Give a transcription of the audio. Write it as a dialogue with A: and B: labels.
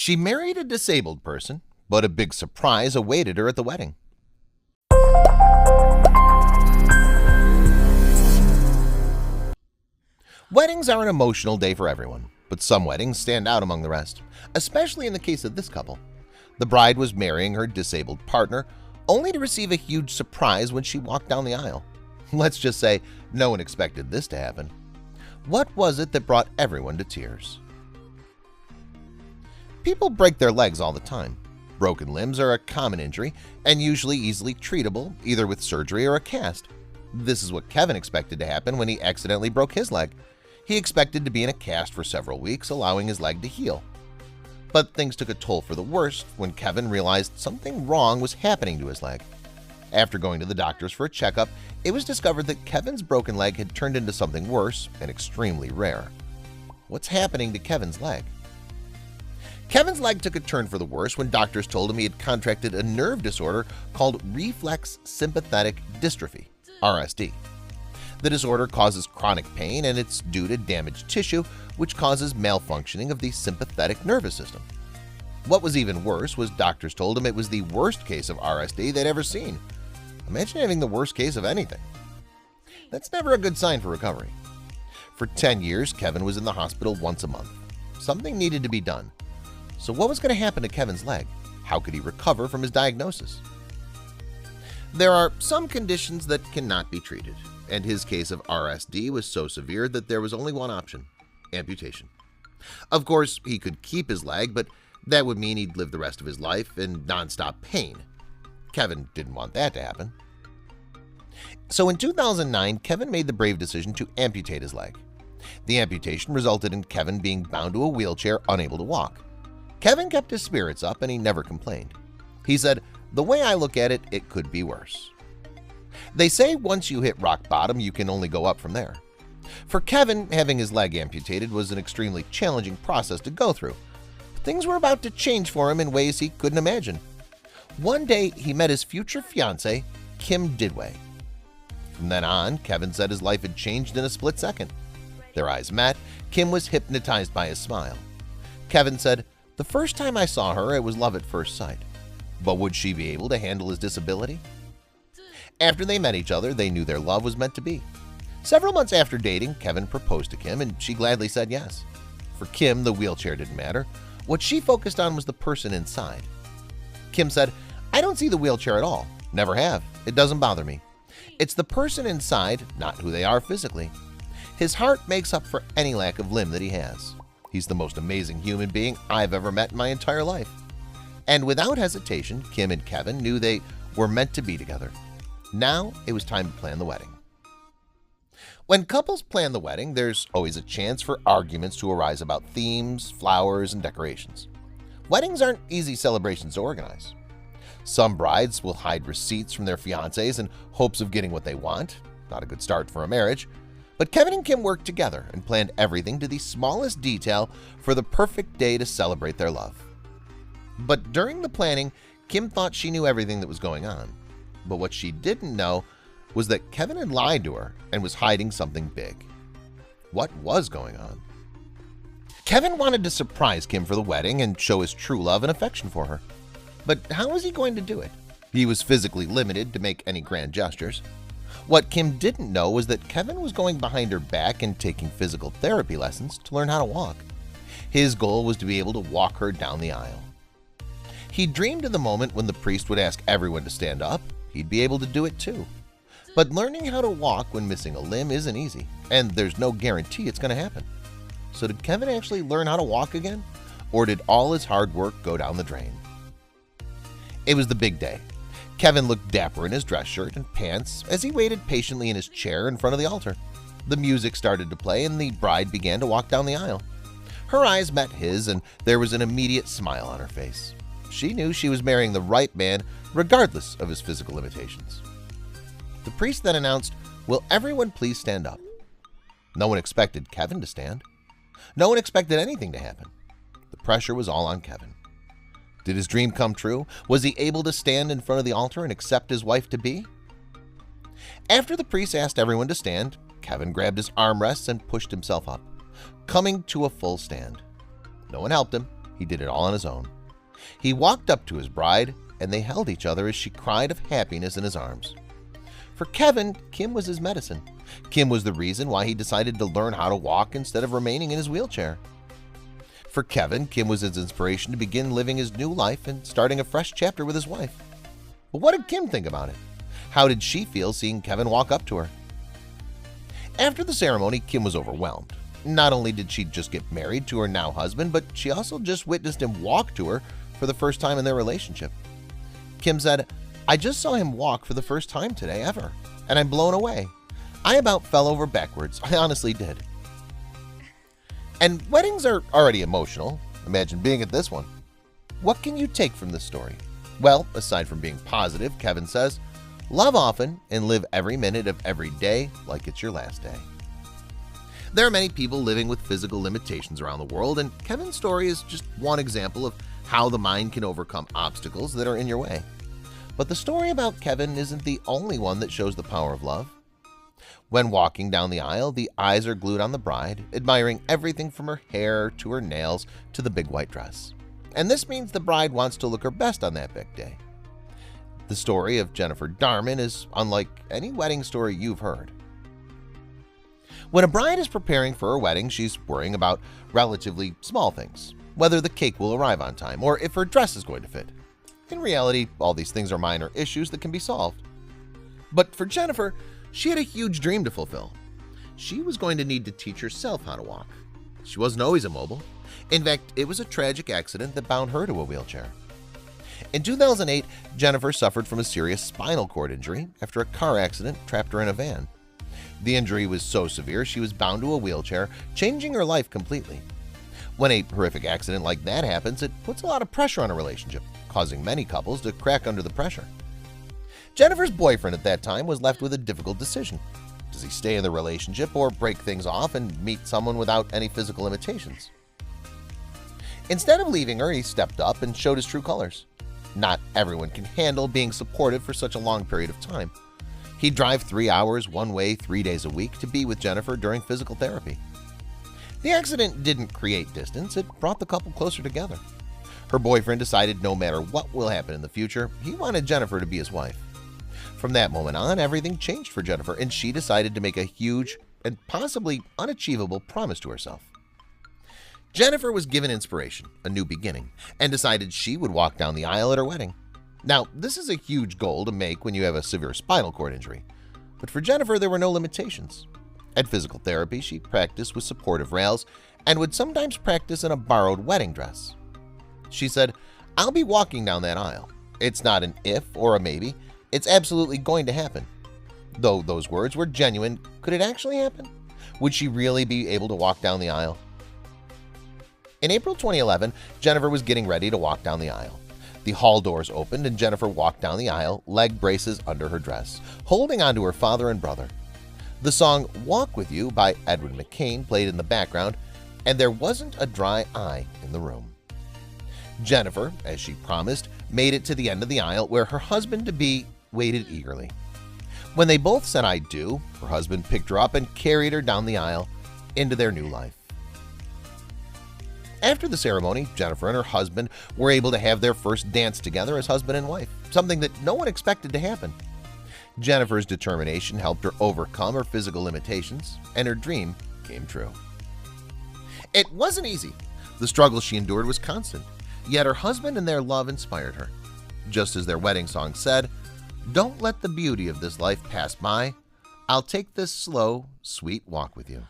A: She married a disabled person, but a big surprise awaited her at the wedding. Weddings are an emotional day for everyone, but some weddings stand out among the rest, especially in the case of this couple. The bride was marrying her disabled partner, only to receive a huge surprise when she walked down the aisle. Let's just say no one expected this to happen. What was it that brought everyone to tears? People break their legs all the time. Broken limbs are a common injury and usually easily treatable, either with surgery or a cast. This is what Kevin expected to happen when he accidentally broke his leg. He expected to be in a cast for several weeks, allowing his leg to heal. But things took a toll for the worst when Kevin realized something wrong was happening to his leg. After going to the doctors for a checkup, it was discovered that Kevin's broken leg had turned into something worse and extremely rare. What's happening to Kevin's leg? Kevin's leg took a turn for the worse when doctors told him he had contracted a nerve disorder called reflex sympathetic dystrophy, RSD. The disorder causes chronic pain, and it's due to damaged tissue, which causes malfunctioning of the sympathetic nervous system. What was even worse was doctors told him it was the worst case of RSD they'd ever seen. Imagine having the worst case of anything. That's never a good sign for recovery. For 10 years, Kevin was in the hospital once a month. Something needed to be done. So what was going to happen to Kevin's leg? How could he recover from his diagnosis? There are some conditions that cannot be treated, and his case of RSD was so severe that there was only one option: amputation. Of course, he could keep his leg, but that would mean he'd live the rest of his life in non-stop pain. Kevin didn't want that to happen. So in 2009, Kevin made the brave decision to amputate his leg. The amputation resulted in Kevin being bound to a wheelchair, unable to walk. Kevin kept his spirits up and he never complained. He said, "The way I look at it, it could be worse." They say once you hit rock bottom, you can only go up from there. For Kevin, having his leg amputated was an extremely challenging process to go through. Things were about to change for him in ways he couldn't imagine. One day, he met his future fiancée, Kim Didway. From then on, Kevin said his life had changed in a split second. Their eyes met. Kim was hypnotized by his smile. Kevin said, "The first time I saw her, it was love at first sight. But would she be able to handle his disability?" After they met each other, they knew their love was meant to be. Several months after dating, Kevin proposed to Kim, and she gladly said yes. For Kim, the wheelchair didn't matter. What she focused on was the person inside. Kim said, "I don't see the wheelchair at all. Never have. It doesn't bother me. It's the person inside, not who they are physically. His heart makes up for any lack of limb that he has. He's the most amazing human being I've ever met in my entire life." And without hesitation, Kim and Kevin knew they were meant to be together. Now it was time to plan the wedding. When couples plan the wedding, there's always a chance for arguments to arise about themes, flowers, and decorations. Weddings aren't easy celebrations to organize. Some brides will hide receipts from their fiancés in hopes of getting what they want. Not a good start for a marriage. But Kevin and Kim worked together and planned everything to the smallest detail for the perfect day to celebrate their love. But during the planning, Kim thought she knew everything that was going on. But what she didn't know was that Kevin had lied to her and was hiding something big. What was going on? Kevin wanted to surprise Kim for the wedding and show his true love and affection for her. But how was he going to do it? He was physically limited to make any grand gestures. What Kim didn't know was that Kevin was going behind her back and taking physical therapy lessons to learn how to walk. His goal was to be able to walk her down the aisle. He dreamed of the moment when the priest would ask everyone to stand up. He'd be able to do it too. But learning how to walk when missing a limb isn't easy, and there's no guarantee it's going to happen. So did Kevin actually learn how to walk again? Or did all his hard work go down the drain? It was the big day. Kevin looked dapper in his dress shirt and pants as he waited patiently in his chair in front of the altar. The music started to play and the bride began to walk down the aisle. Her eyes met his and there was an immediate smile on her face. She knew she was marrying the right man regardless of his physical limitations. The priest then announced, "Will everyone please stand up?" No one expected Kevin to stand. No one expected anything to happen. The pressure was all on Kevin. Did his dream come true? Was he able to stand in front of the altar and accept his wife-to-be? After the priest asked everyone to stand, Kevin grabbed his armrests and pushed himself up, coming to a full stand. No one helped him. He did it all on his own. He walked up to his bride, and they held each other as she cried of happiness in his arms. For Kevin, Kim was his medicine. Kim was the reason why he decided to learn how to walk instead of remaining in his wheelchair. For Kevin, Kim was his inspiration to begin living his new life and starting a fresh chapter with his wife. But what did Kim think about it? How did she feel seeing Kevin walk up to her? After the ceremony, Kim was overwhelmed. Not only did she just get married to her now husband, but she also just witnessed him walk to her for the first time in their relationship. Kim said, "I just saw him walk for the first time today ever, and I'm blown away. I about fell over backwards. I honestly did." And weddings are already emotional. Imagine being at this one. What can you take from this story? Well, aside from being positive, Kevin says, love often and live every minute of every day like it's your last day. There are many people living with physical limitations around the world, and Kevin's story is just one example of how the mind can overcome obstacles that are in your way. But the story about Kevin isn't the only one that shows the power of love. When walking down the aisle, the eyes are glued on the bride, admiring everything from her hair to her nails to the big white dress. And this means the bride wants to look her best on that big day. The story of Jennifer Darman is unlike any wedding story you've heard. When a bride is preparing for her wedding, she's worrying about relatively small things, whether the cake will arrive on time or if her dress is going to fit. In reality, all these things are minor issues that can be solved. But for Jennifer, she had a huge dream to fulfill. She was going to need to teach herself how to walk. She wasn't always immobile. In fact, it was a tragic accident that bound her to a wheelchair. In 2008, Jennifer suffered from a serious spinal cord injury after a car accident trapped her in a van. The injury was so severe she was bound to a wheelchair, changing her life completely. When a horrific accident like that happens, it puts a lot of pressure on a relationship, causing many couples to crack under the pressure. Jennifer's boyfriend at that time was left with a difficult decision. Does he stay in the relationship or break things off and meet someone without any physical limitations? Instead of leaving her, he stepped up and showed his true colors. Not everyone can handle being supportive for such a long period of time. He'd drive 3 hours one way 3 days a week to be with Jennifer during physical therapy. The accident didn't create distance, it brought the couple closer together. Her boyfriend decided no matter what will happen in the future, he wanted Jennifer to be his wife. From that moment on, everything changed for Jennifer, and she decided to make a huge and possibly unachievable promise to herself. Jennifer was given inspiration, a new beginning, and decided she would walk down the aisle at her wedding. Now, this is a huge goal to make when you have a severe spinal cord injury, but for Jennifer there were no limitations. At physical therapy, she practiced with supportive rails and would sometimes practice in a borrowed wedding dress. She said, "I'll be walking down that aisle. It's not an if or a maybe. It's absolutely going to happen." Though those words were genuine, could it actually happen? Would she really be able to walk down the aisle? In April 2011, Jennifer was getting ready to walk down the aisle. The hall doors opened and Jennifer walked down the aisle, leg braces under her dress, holding onto her father and brother. The song "Walk With You" by Edwin McCain played in the background, and there wasn't a dry eye in the room. Jennifer, as she promised, made it to the end of the aisle where her husband-to-be waited eagerly. When they both said "I do," her husband picked her up and carried her down the aisle into their new life. After the ceremony, Jennifer and her husband were able to have their first dance together as husband and wife, something that no one expected to happen. Jennifer's determination helped her overcome her physical limitations, and her dream came true. It wasn't easy. The struggle she endured was constant, yet her husband and their love inspired her. Just as their wedding song said, "Don't let the beauty of this life pass by. I'll take this slow, sweet walk with you."